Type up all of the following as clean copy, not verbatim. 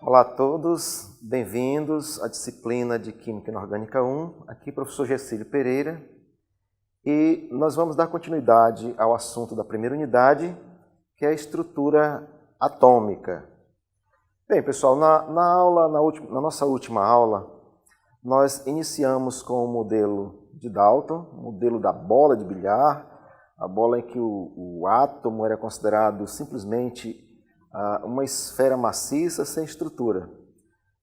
Olá a todos, bem-vindos à disciplina de Química Inorgânica 1, aqui professor Gercílio Pereira, e nós vamos dar continuidade ao assunto da primeira unidade, que é a estrutura atômica. Bem, pessoal, na nossa última aula, nós iniciamos com o modelo de Dalton, o modelo da bola de bilhar, a bola em que o átomo era considerado simplesmente uma esfera maciça sem estrutura.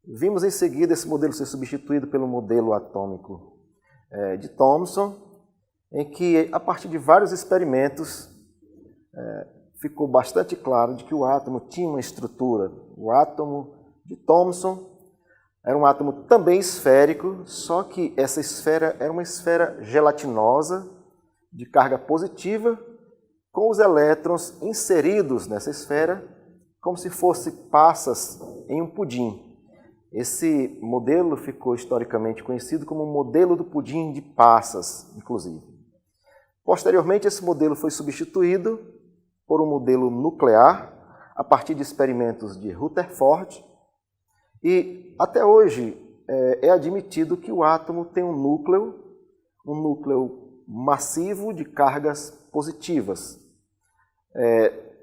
Vimos em seguida esse modelo ser substituído pelo modelo atômico de Thomson, em que, a partir de vários experimentos, ficou bastante claro de que o átomo tinha uma estrutura. O átomo de Thomson era um átomo também esférico, só que essa esfera era uma esfera gelatinosa, de carga positiva, com os elétrons inseridos nessa esfera, como se fosse passas em um pudim. Esse modelo ficou historicamente conhecido como o modelo do pudim de passas, inclusive. Posteriormente, esse modelo foi substituído por um modelo nuclear, a partir de experimentos de Rutherford, e até hoje é admitido que o átomo tem um núcleo massivo de cargas positivas.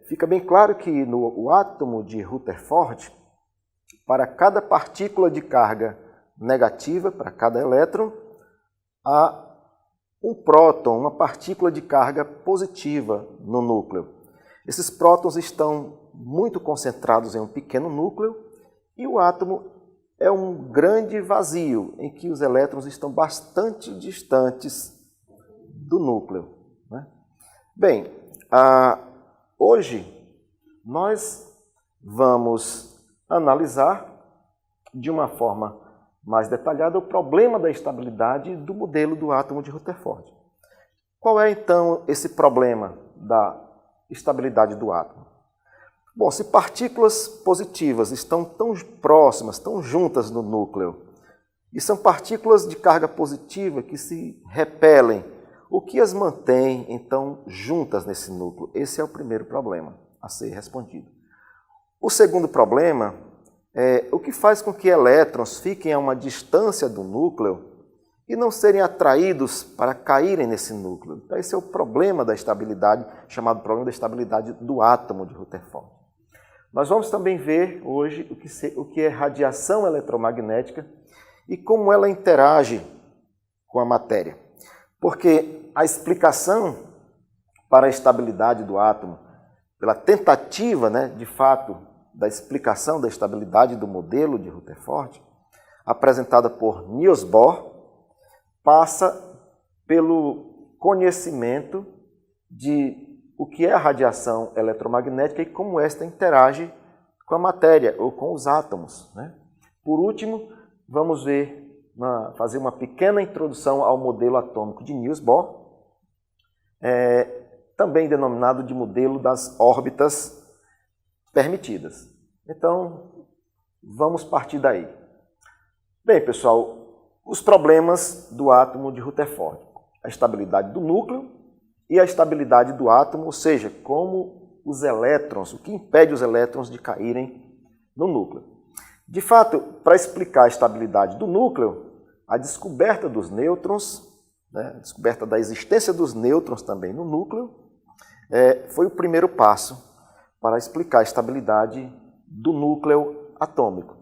Fica bem claro que no átomo de Rutherford, para cada partícula de carga negativa, para cada elétron, há um próton, uma partícula de carga positiva no núcleo. Esses prótons estão muito concentrados em um pequeno núcleo e o átomo é um grande vazio em que os elétrons estão bastante distantes do núcleo, né? Bem, hoje nós vamos analisar de uma forma mais detalhada o problema da estabilidade do modelo do átomo de Rutherford. Qual é então esse problema da estabilidade do átomo? Bom, se partículas positivas estão tão próximas, tão juntas no núcleo, e são partículas de carga positiva que se repelem, o que as mantém, então, juntas nesse núcleo? Esse é o primeiro problema a ser respondido. O segundo problema é o que faz com que elétrons fiquem a uma distância do núcleo e não serem atraídos para caírem nesse núcleo. Então, esse é o problema da estabilidade, chamado problema da estabilidade do átomo de Rutherford. Nós vamos também ver hoje o que é radiação eletromagnética e como ela interage com a matéria. Porque a explicação para a estabilidade do átomo, pela tentativa, de fato, da explicação da estabilidade do modelo de Rutherford, apresentada por Niels Bohr, passa pelo conhecimento de o que é a radiação eletromagnética e como esta interage com a matéria ou com os átomos, né? Por último, vamos fazer uma pequena introdução ao modelo atômico de Niels Bohr, também denominado de modelo das órbitas permitidas. Então, vamos partir daí. Bem, pessoal, os problemas do átomo de Rutherford. A estabilidade do núcleo e a estabilidade do átomo, ou seja, como os elétrons, o que impede os elétrons de caírem no núcleo. De fato, para explicar a estabilidade do núcleo, a descoberta dos nêutrons, a descoberta da existência dos nêutrons também no núcleo, foi o primeiro passo para explicar a estabilidade do núcleo atômico.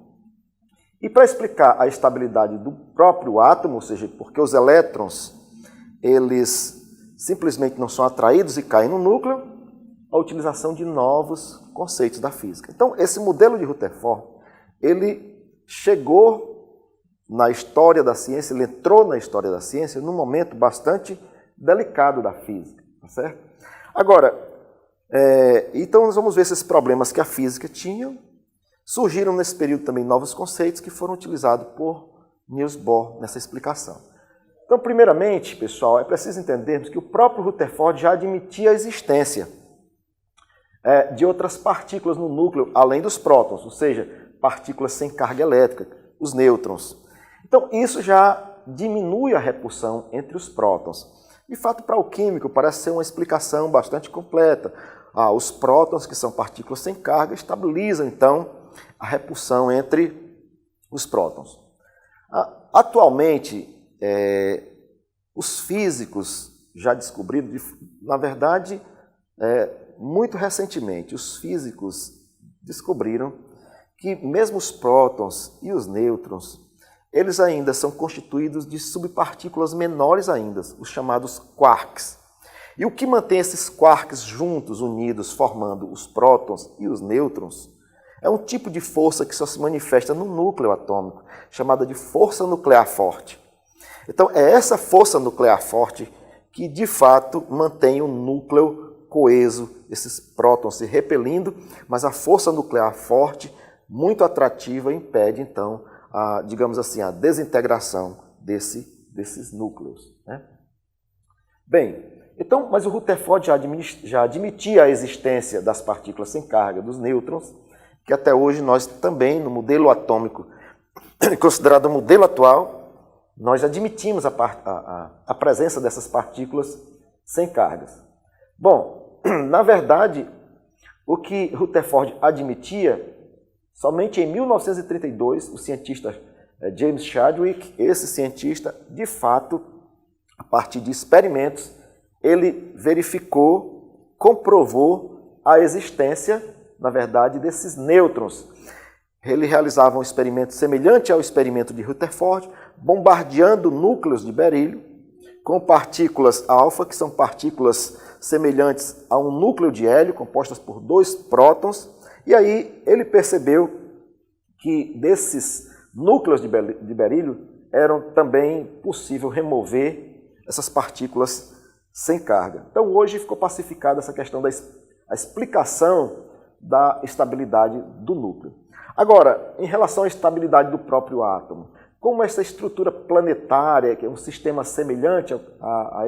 E para explicar a estabilidade do próprio átomo, ou seja, porque os elétrons, eles simplesmente não são atraídos e caem no núcleo, a utilização de novos conceitos da física. Então, esse modelo de Rutherford, ele chegou na história da ciência, ele entrou na história da ciência num momento bastante delicado da física, tá certo? Agora, então nós vamos ver esses problemas que a física tinha. Surgiram nesse período também novos conceitos que foram utilizados por Niels Bohr nessa explicação. Então, primeiramente, pessoal, é preciso entendermos que o próprio Rutherford já admitia a existência de outras partículas no núcleo, além dos prótons, ou seja, partículas sem carga elétrica, os nêutrons. Então, isso já diminui a repulsão entre os prótons. De fato, para o químico, parece ser uma explicação bastante completa. Os prótons, que são partículas sem carga, estabilizam, então, a repulsão entre os prótons. Atualmente, os físicos já descobriram, na verdade, muito recentemente, os físicos descobriram que mesmo os prótons e os nêutrons, eles ainda são constituídos de subpartículas menores ainda, os chamados quarks. E o que mantém esses quarks juntos, unidos, formando os prótons e os nêutrons, é um tipo de força que só se manifesta no núcleo atômico, chamada de força nuclear forte. Então, é essa força nuclear forte que, de fato, mantém o núcleo coeso, esses prótons se repelindo, mas a força nuclear forte, muito atrativa, impede, então, digamos assim, a desintegração desses núcleos, né? Bem, então, mas o Rutherford já admitia a existência das partículas sem carga, dos nêutrons, que até hoje nós também, no modelo atômico, considerado o modelo atual, nós admitimos a presença dessas partículas sem cargas. Bom, na verdade, o que Rutherford admitia, somente em 1932, o cientista James Chadwick, esse cientista, de fato, a partir de experimentos, ele verificou, comprovou a existência, na verdade, desses nêutrons. Ele realizava um experimento semelhante ao experimento de Rutherford, bombardeando núcleos de berílio com partículas alfa, que são partículas semelhantes a um núcleo de hélio, compostas por 2 prótons, e aí ele percebeu que desses núcleos de berílio eram também possível remover essas partículas sem carga. Então hoje ficou pacificada essa questão da explicação da estabilidade do núcleo. Agora, em relação à estabilidade do próprio átomo, como essa estrutura planetária, que é um sistema semelhante a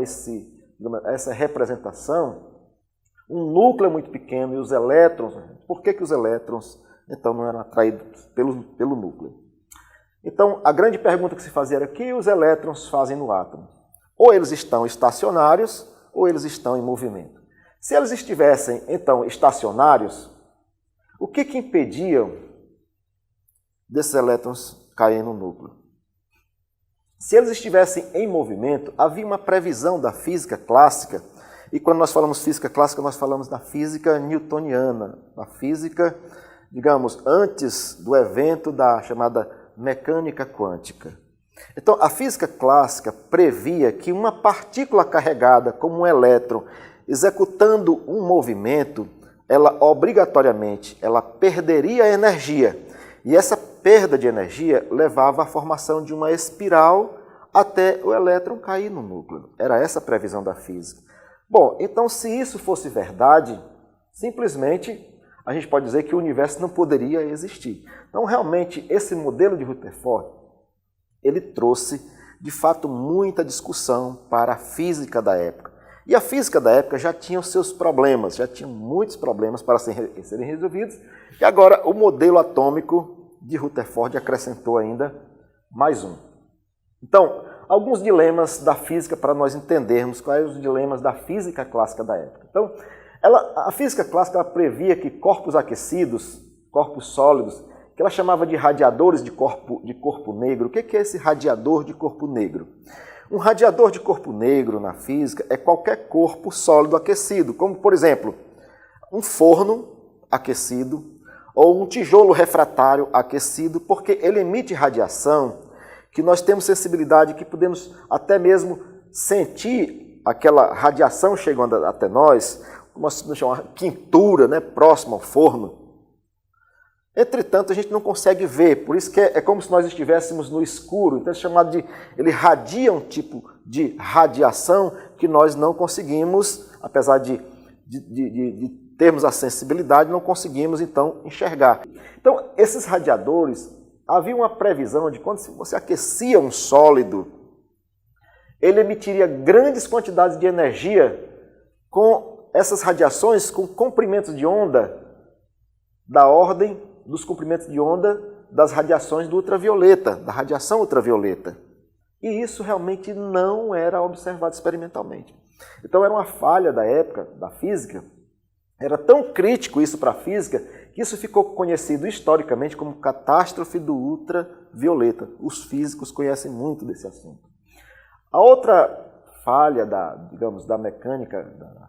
essa representação, um núcleo muito pequeno e os elétrons, por que os elétrons então não eram atraídos pelo núcleo? Então, a grande pergunta que se fazia era: o que os elétrons fazem no átomo? Ou eles estão estacionários, ou eles estão em movimento. Se eles estivessem, então, estacionários, o que impedia desses elétrons caírem no núcleo? Se eles estivessem em movimento, havia uma previsão da física clássica, e quando nós falamos física clássica, nós falamos da física newtoniana, da física, digamos, antes do evento da chamada mecânica quântica. Então, a física clássica previa que uma partícula carregada como um elétron, executando um movimento, ela obrigatoriamente perderia energia. E essa perda de energia levava à formação de uma espiral até o elétron cair no núcleo. Era essa a previsão da física. Bom, então se isso fosse verdade, simplesmente a gente pode dizer que o universo não poderia existir. Então, realmente, esse modelo de Rutherford, ele trouxe, de fato, muita discussão para a física da época. E a física da época já tinha os seus problemas, já tinha muitos problemas para serem resolvidos, e agora o modelo atômico de Rutherford acrescentou ainda mais um. Então, alguns dilemas da física para nós entendermos quais os dilemas da física clássica da época. Então, a física clássica previa que corpos aquecidos, corpos sólidos, que ela chamava de radiadores de corpo negro. O que é esse radiador de corpo negro? Um radiador de corpo negro na física é qualquer corpo sólido aquecido, como, por exemplo, um forno aquecido ou um tijolo refratário aquecido, porque ele emite radiação que nós temos sensibilidade, que podemos até mesmo sentir aquela radiação chegando até nós, como nós chamamos de quintura, né, próximo ao forno. Entretanto, a gente não consegue ver, por isso que é como se nós estivéssemos no escuro. Então, ele radia um tipo de radiação que nós não conseguimos, apesar de termos a sensibilidade, não conseguimos, então, enxergar. Então, esses radiadores, havia uma previsão de quando você aquecia um sólido, ele emitiria grandes quantidades de energia com essas radiações, com comprimentos de onda da ordem dos comprimentos de onda das radiações do ultravioleta, da radiação ultravioleta. E isso realmente não era observado experimentalmente. Então era uma falha da época, da física, era tão crítico isso para a física, que isso ficou conhecido historicamente como catástrofe do ultravioleta. Os físicos conhecem muito desse assunto. A outra falha da mecânica,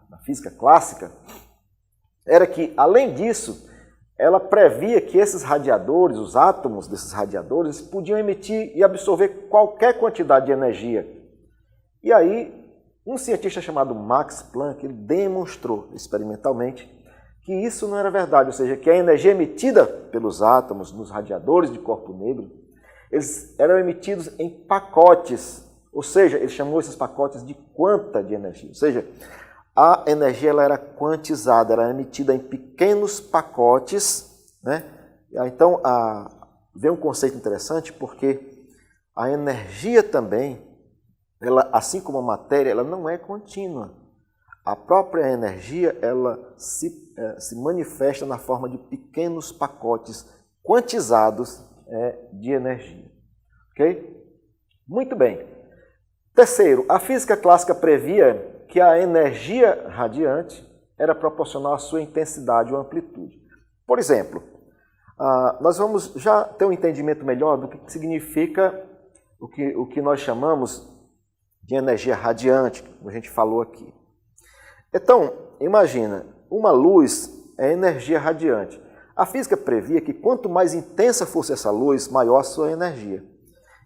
da física clássica, era que, além disso, ela previa que esses radiadores, os átomos desses radiadores, podiam emitir e absorver qualquer quantidade de energia. E aí, um cientista chamado Max Planck ele demonstrou experimentalmente que isso não era verdade, ou seja, que a energia emitida pelos átomos nos radiadores de corpo negro, eles eram emitidos em pacotes, ou seja, ele chamou esses pacotes de quanta de energia, ou seja, a energia ela era quantizada, era emitida em pequenos pacotes, né? Então, vem um conceito interessante porque a energia também, ela, assim como a matéria, ela não é contínua. A própria energia ela se manifesta na forma de pequenos pacotes quantizados de energia. Ok? Muito bem. Terceiro, a física clássica previa que a energia radiante era proporcional à sua intensidade ou amplitude. Por exemplo, nós vamos já ter um entendimento melhor do que significa o que nós chamamos de energia radiante, como a gente falou aqui. Então, imagina, uma luz é energia radiante. A física previa que quanto mais intensa fosse essa luz, maior a sua energia.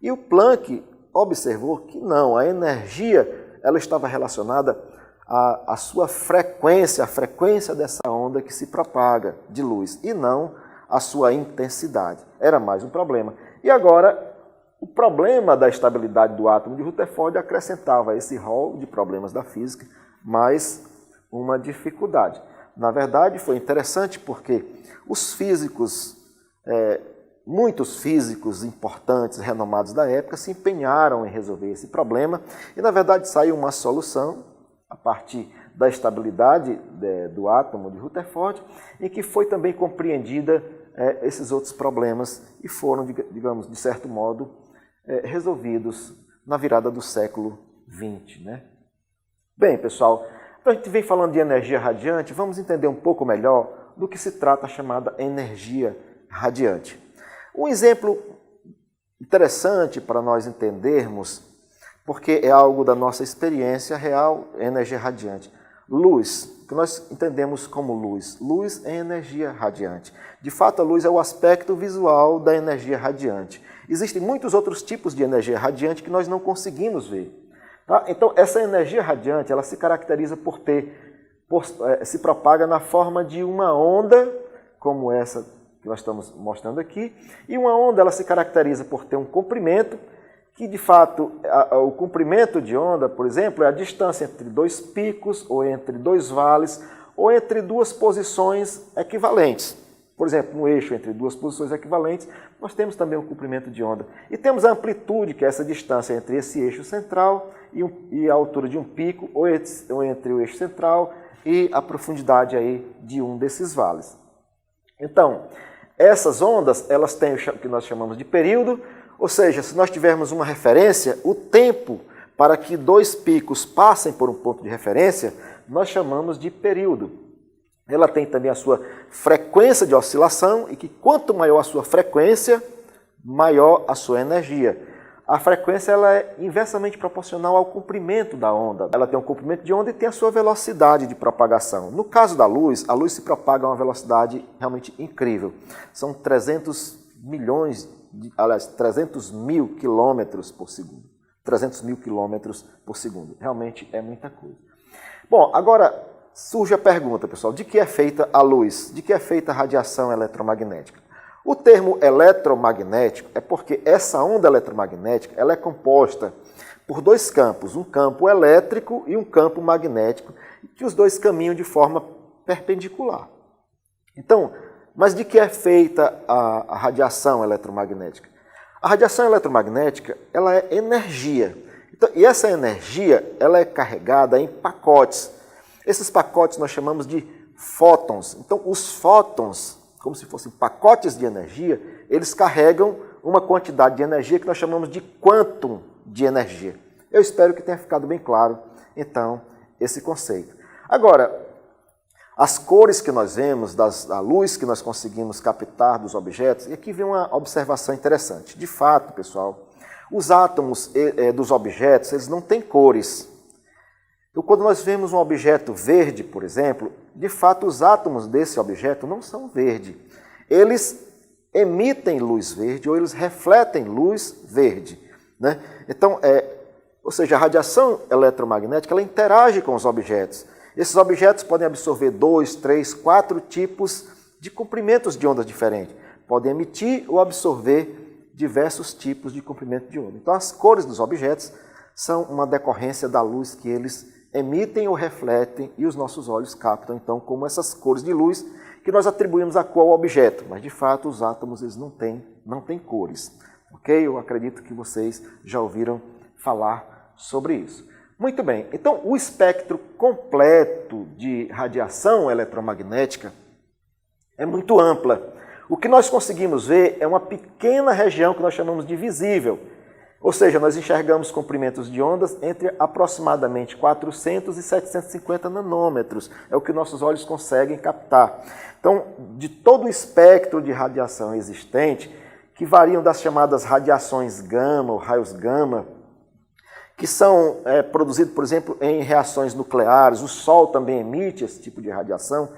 E o Planck observou que não, a energia ela estava relacionada à sua frequência, a frequência dessa onda que se propaga de luz, e não à sua intensidade. Era mais um problema. E agora, o problema da estabilidade do átomo de Rutherford acrescentava a esse rol de problemas da física mais uma dificuldade. Na verdade, foi interessante porque os físicos, muitos físicos importantes, renomados da época, se empenharam em resolver esse problema e, na verdade, saiu uma solução a partir da estabilidade do átomo de Rutherford e que foi também compreendida esses outros problemas e foram, digamos, de certo modo, resolvidos na virada do século XX, né? Bem, pessoal, então a gente vem falando de energia radiante, vamos entender um pouco melhor do que se trata a chamada energia radiante. Um exemplo interessante para nós entendermos, porque é algo da nossa experiência real, energia radiante. Luz, que nós entendemos como luz. Luz é energia radiante. De fato, a luz é o aspecto visual da energia radiante. Existem muitos outros tipos de energia radiante que nós não conseguimos ver. Tá? Então, essa energia radiante, ela se caracteriza se propaga na forma de uma onda, como essa que nós estamos mostrando aqui, e uma onda ela se caracteriza por ter um comprimento, que de fato, o comprimento de onda, por exemplo, é a distância entre dois picos, ou entre dois vales, ou entre duas posições equivalentes. Por exemplo, no eixo entre duas posições equivalentes, nós temos também um comprimento de onda. E temos a amplitude, que é essa distância entre esse eixo central e a altura de um pico, ou entre o eixo central e a profundidade aí de um desses vales. Então, essas ondas, elas têm o que nós chamamos de período, ou seja, se nós tivermos uma referência, o tempo para que dois picos passem por um ponto de referência, nós chamamos de período. Ela tem também a sua frequência de oscilação e que quanto maior a sua frequência, maior a sua energia. A frequência ela é inversamente proporcional ao comprimento da onda. Ela tem um comprimento de onda e tem a sua velocidade de propagação. No caso da luz, a luz se propaga a uma velocidade realmente incrível. São 300 mil quilômetros por segundo. 300 mil quilômetros por segundo. Realmente é muita coisa. Bom, agora surge a pergunta, pessoal, de que é feita a luz? De que é feita a radiação eletromagnética? O termo eletromagnético é porque essa onda eletromagnética ela é composta por dois campos, um campo elétrico e um campo magnético, que os dois caminham de forma perpendicular. Então, mas de que é feita a radiação eletromagnética? A radiação eletromagnética ela é energia. Então, e essa energia ela é carregada em pacotes. Esses pacotes nós chamamos de fótons. Então, os fótons, como se fossem pacotes de energia, eles carregam uma quantidade de energia que nós chamamos de quantum de energia. Eu espero que tenha ficado bem claro, então, esse conceito. Agora, as cores que nós vemos, da luz que nós conseguimos captar dos objetos, e aqui vem uma observação interessante. De fato, pessoal, os átomos dos objetos, eles não têm cores. Então, quando nós vemos um objeto verde, por exemplo, de fato os átomos desse objeto não são verde. Eles emitem luz verde ou eles refletem luz verde, né? Então, ou seja, a radiação eletromagnética ela interage com os objetos. Esses objetos podem absorver 2, 3, 4 tipos de comprimentos de ondas diferentes. Podem emitir ou absorver diversos tipos de comprimento de onda. Então, as cores dos objetos são uma decorrência da luz que eles emitem ou refletem e os nossos olhos captam, então, como essas cores de luz que nós atribuímos a cor ao objeto. Mas, de fato, os átomos eles não têm cores. Ok? Eu acredito que vocês já ouviram falar sobre isso. Muito bem, então o espectro completo de radiação eletromagnética é muito ampla. O que nós conseguimos ver é uma pequena região que nós chamamos de visível, ou seja, nós enxergamos comprimentos de ondas entre aproximadamente 400 e 750 nanômetros, é o que nossos olhos conseguem captar. Então, de todo o espectro de radiação existente, que variam das chamadas radiações gama ou raios gama, que são produzidos, por exemplo, em reações nucleares, o Sol também emite esse tipo de radiação.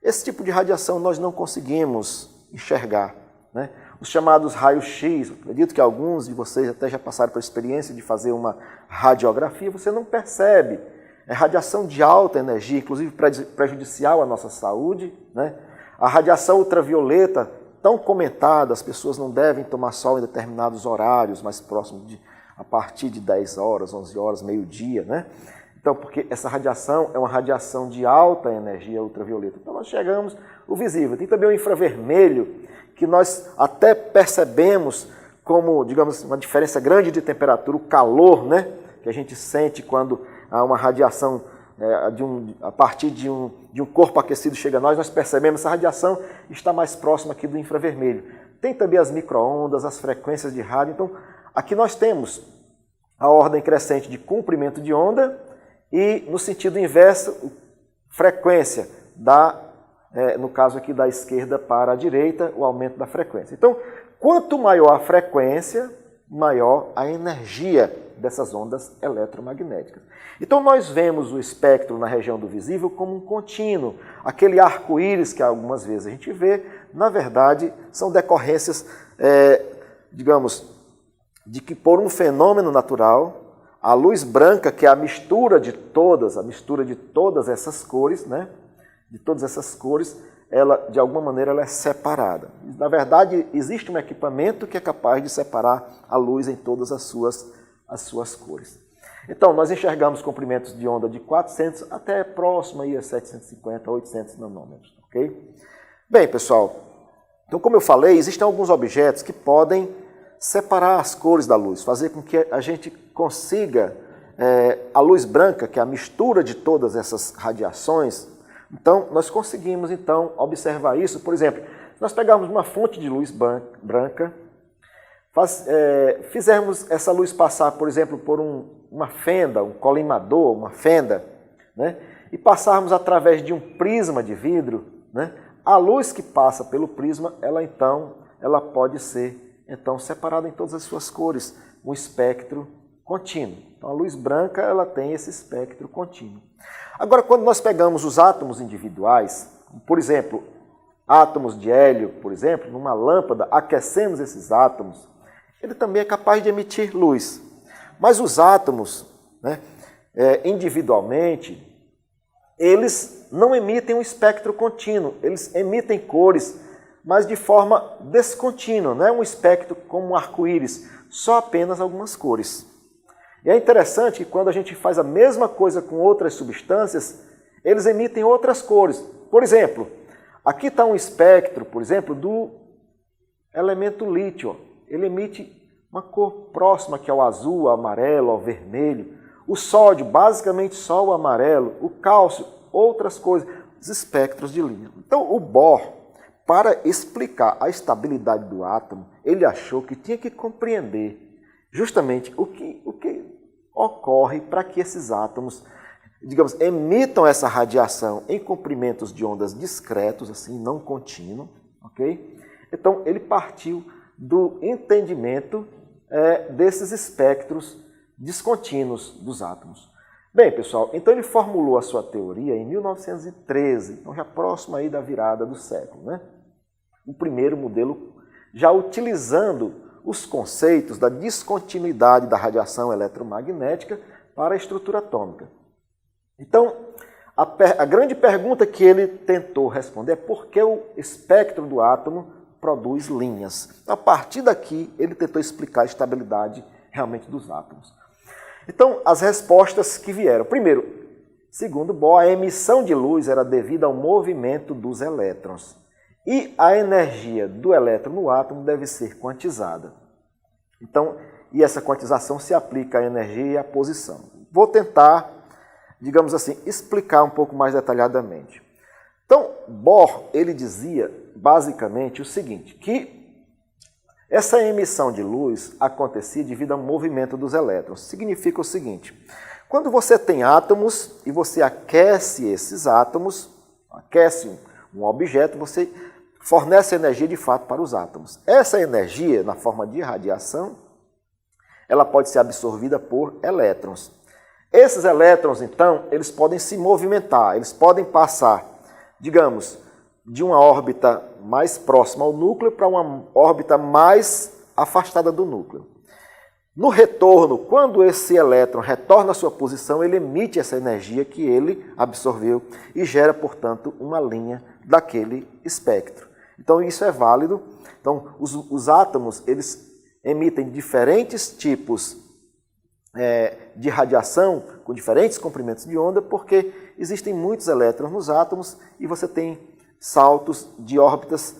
Esse tipo de radiação nós não conseguimos enxergar, né? Os chamados raios-x, acredito que alguns de vocês até já passaram pela experiência de fazer uma radiografia, você não percebe. É radiação de alta energia, inclusive prejudicial à nossa saúde, né? A radiação ultravioleta, tão comentada, as pessoas não devem tomar sol em determinados horários, mais próximos a partir de 10 horas, 11 horas, meio-dia, né? Então, porque essa radiação é uma radiação de alta energia ultravioleta. Então, nós chegamos o visível. Tem também o infravermelho, que nós até percebemos como, digamos, uma diferença grande de temperatura, o calor, né? Que a gente sente quando há uma radiação a partir de um corpo aquecido chega a nós percebemos que essa radiação está mais próxima aqui do infravermelho. Tem também as micro-ondas, as frequências de rádio. Então, aqui nós temos a ordem crescente de comprimento de onda e, no sentido inverso, frequência, no caso aqui da esquerda para a direita, o aumento da frequência. Então, quanto maior a frequência, maior a energia dessas ondas eletromagnéticas. Então, nós vemos o espectro na região do visível como um contínuo. Aquele arco-íris que algumas vezes a gente vê, na verdade, são decorrências, digamos, de que por um fenômeno natural, a luz branca, que é a mistura de todas essas cores, né? De todas essas cores, ela, de alguma maneira, ela é separada. Na verdade, existe um equipamento que é capaz de separar a luz em todas as suas cores. Então, nós enxergamos comprimentos de onda de 400 até próximo aí a 750, 800 nanômetros, ok? Bem, pessoal, então, como eu falei, existem alguns objetos que podem separar as cores da luz, fazer com que a gente consiga a luz branca, que é a mistura de todas essas radiações. Então, nós conseguimos, então, observar isso. Por exemplo, se nós pegarmos uma fonte de luz branca, fizermos essa luz passar, por exemplo, por uma fenda, um colimador, uma fenda, né? E passarmos através de um prisma de vidro, né? A luz que passa pelo prisma, ela pode ser separada em todas as suas cores, um espectro contínuo. Então, a luz branca ela tem esse espectro contínuo. Agora, quando nós pegamos os átomos individuais, por exemplo, átomos de hélio, por exemplo, numa lâmpada, aquecemos esses átomos, ele também é capaz de emitir luz. Mas os átomos, né, individualmente, eles não emitem um espectro contínuo, eles emitem cores, mas de forma descontínua, não é um espectro como um arco-íris, só apenas algumas cores. E é interessante que quando a gente faz a mesma coisa com outras substâncias, eles emitem outras cores. Por exemplo, aqui está um espectro, por exemplo, do elemento lítio. Ele emite uma cor próxima que é o azul, o amarelo, o vermelho. O sódio, basicamente só o amarelo. O cálcio, outras coisas. Os espectros de linha. Então, o Bohr, para explicar a estabilidade do átomo, ele achou que tinha que compreender justamente o que ocorre para que esses átomos digamos, emitam essa radiação em comprimentos de ondas discretos, assim, não contínuo, ok? Então, ele partiu do entendimento desses espectros descontínuos dos átomos. Bem, pessoal, então ele formulou a sua teoria em 1913, então já próximo aí da virada do século, né? O primeiro modelo já utilizando os conceitos da descontinuidade da radiação eletromagnética para a estrutura atômica. Então, a grande pergunta que ele tentou responder é por que o espectro do átomo produz linhas. A partir daqui, ele tentou explicar a estabilidade realmente dos átomos. Então, as respostas que vieram. Primeiro, segundo Bohr, a emissão de luz era devida ao movimento dos elétrons. E a energia do elétron no átomo deve ser quantizada. Então, e essa quantização se aplica à energia e à posição. Vou tentar, digamos assim, explicar um pouco mais detalhadamente. Então, Bohr, ele dizia basicamente o seguinte, que essa emissão de luz acontecia devido ao movimento dos elétrons. Significa o seguinte, quando você tem átomos e você aquece esses átomos, aquece um objeto, você fornece energia de fato para os átomos. Essa energia, na forma de radiação, ela pode ser absorvida por elétrons. Esses elétrons, então, eles podem se movimentar, eles podem passar, digamos, de uma órbita mais próxima ao núcleo para uma órbita mais afastada do núcleo. No retorno, quando esse elétron retorna à sua posição, ele emite essa energia que ele absorveu e gera, portanto, uma linha daquele espectro. Então, isso é válido. Então, os átomos, eles emitem diferentes tipos de radiação, com diferentes comprimentos de onda, porque existem muitos elétrons nos átomos e você tem saltos de órbitas,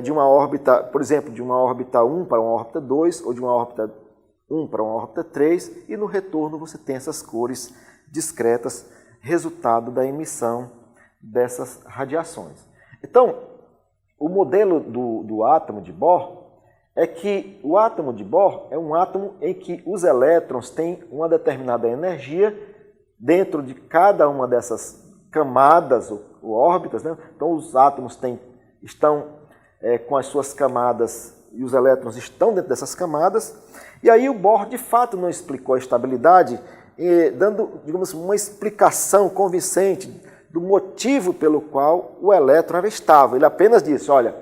de uma órbita, por exemplo, de uma órbita 1 para uma órbita 2, ou de uma órbita 1 para uma órbita 3, e no retorno você tem essas cores discretas, resultado da emissão dessas radiações. Então, o modelo do átomo de Bohr é que o átomo de Bohr é um átomo em que os elétrons têm uma determinada energia dentro de cada uma dessas camadas ou órbitas, né? Então os átomos estão com as suas camadas e os elétrons estão dentro dessas camadas, e aí o Bohr de fato não explicou a estabilidade, dando, digamos, uma explicação convincente do motivo pelo qual o elétron era estável. Ele apenas disse, olha,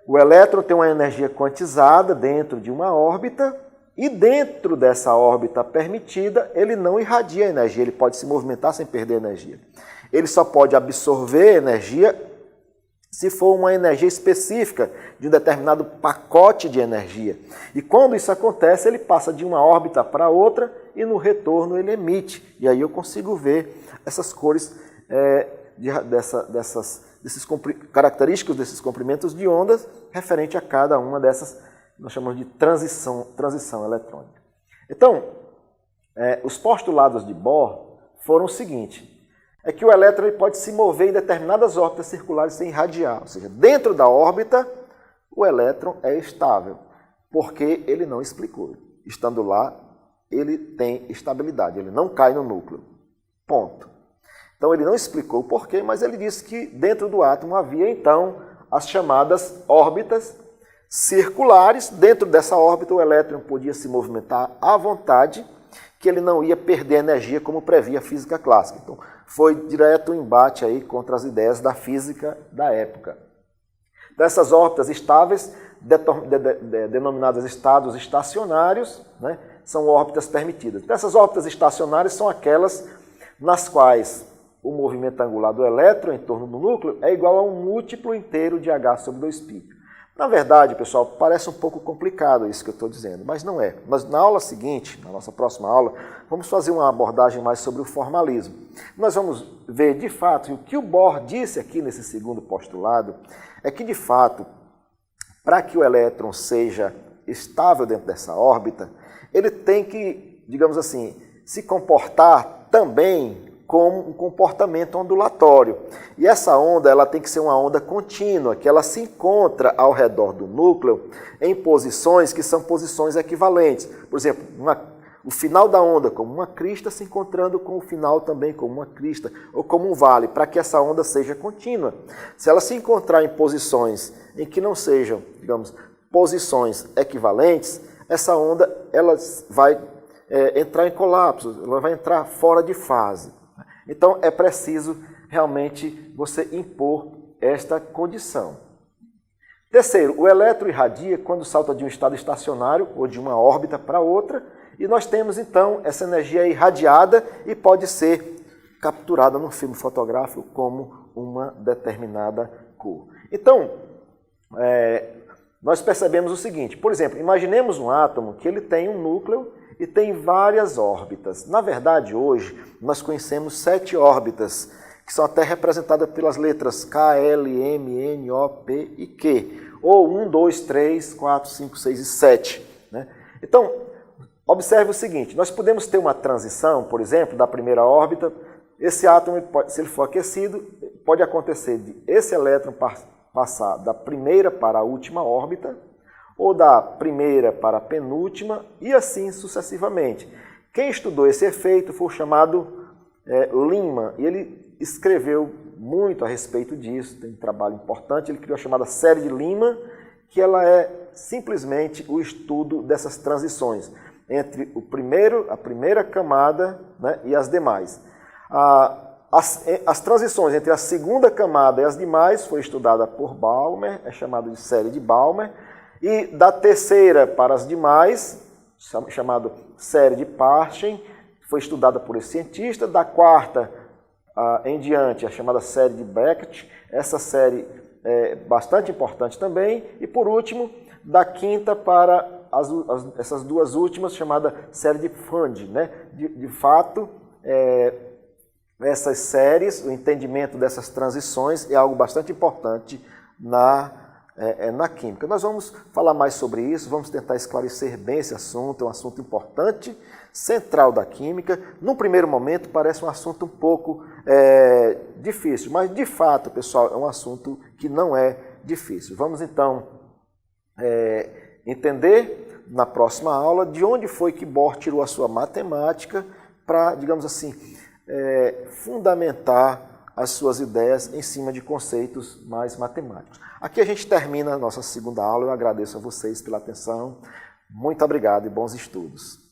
o elétron tem uma energia quantizada dentro de uma órbita, e dentro dessa órbita permitida, ele não irradia energia, ele pode se movimentar sem perder energia. Ele só pode absorver energia se for uma energia específica de um determinado pacote de energia. E quando isso acontece, ele passa de uma órbita para outra e no retorno ele emite. E aí eu consigo ver essas cores características desses comprimentos de ondas referente a cada uma dessas, nós chamamos de transição eletrônica. Então, os postulados de Bohr foram o seguinte, é que o elétron ele pode se mover em determinadas órbitas circulares sem irradiar, ou seja, dentro da órbita o elétron é estável, porque ele não explicou. Estando lá, ele tem estabilidade, ele não cai no núcleo. Ponto. Então ele não explicou o porquê, mas ele disse que dentro do átomo havia então as chamadas órbitas circulares. Dentro dessa órbita o elétron podia se movimentar à vontade, que ele não ia perder energia como previa a física clássica. Então foi direto um embate aí contra as ideias da física da época. Dessas órbitas estáveis, denominadas estados estacionários, né, são órbitas permitidas. Dessas órbitas estacionárias são aquelas nas quais o movimento angular do elétron em torno do núcleo é igual a um múltiplo inteiro de H sobre 2π. Na verdade, pessoal, parece um pouco complicado isso que eu estou dizendo, mas não é. Mas na aula seguinte, na nossa próxima aula, vamos fazer uma abordagem mais sobre o formalismo. Nós vamos ver, de fato, e o que o Bohr disse aqui nesse segundo postulado é que, de fato, para que o elétron seja estável dentro dessa órbita, ele tem que, digamos assim, se comportar também como um comportamento ondulatório. E essa onda ela tem que ser uma onda contínua, que ela se encontra ao redor do núcleo em posições que são posições equivalentes. Por exemplo, o final da onda como uma crista se encontrando com o final também como uma crista ou como um vale, para que essa onda seja contínua. Se ela se encontrar em posições em que não sejam, digamos, posições equivalentes, essa onda ela vai entrar em colapso, ela vai entrar fora de fase. Então é preciso realmente você impor esta condição. Terceiro, o elétron irradia quando salta de um estado estacionário ou de uma órbita para outra, e nós temos então essa energia irradiada e pode ser capturada no filme fotográfico como uma determinada cor. Então, nós percebemos o seguinte, por exemplo, imaginemos um átomo que ele tem um núcleo e tem várias órbitas. Na verdade, hoje, nós conhecemos 7 órbitas, que são até representadas pelas letras K, L, M, N, O, P e Q, ou 1, 2, 3, 4, 5, 6 e 7. Né? Então, observe o seguinte, nós podemos ter uma transição, por exemplo, da primeira órbita, esse átomo, se ele for aquecido, pode acontecer de esse elétron passar da primeira para a última órbita, ou da primeira para a penúltima, e assim sucessivamente. Quem estudou esse efeito foi o chamado Lyman, e ele escreveu muito a respeito disso, tem um trabalho importante, ele criou a chamada série de Lyman, que ela é simplesmente o estudo dessas transições entre a primeira camada, né, e as demais. As transições entre a segunda camada e as demais foi estudada por Balmer, é chamado de série de Balmer, e da terceira para as demais, chamado série de Paschen, foi estudada por esse cientista, da quarta em diante, a chamada série de Beckett, essa série é bastante importante também, e por último, da quinta para essas duas últimas, chamada série de Fund, né? De fato, essas séries, o entendimento dessas transições é algo bastante importante na química. Nós vamos falar mais sobre isso, vamos tentar esclarecer bem esse assunto, é um assunto importante, central da química. Num primeiro momento parece um assunto um pouco difícil, mas de fato, pessoal, é um assunto que não é difícil. Vamos então entender na próxima aula de onde foi que Bohr tirou a sua matemática para, digamos assim, fundamentar as suas ideias em cima de conceitos mais matemáticos. Aqui a gente termina a nossa segunda aula, eu agradeço a vocês pela atenção, muito obrigado e bons estudos.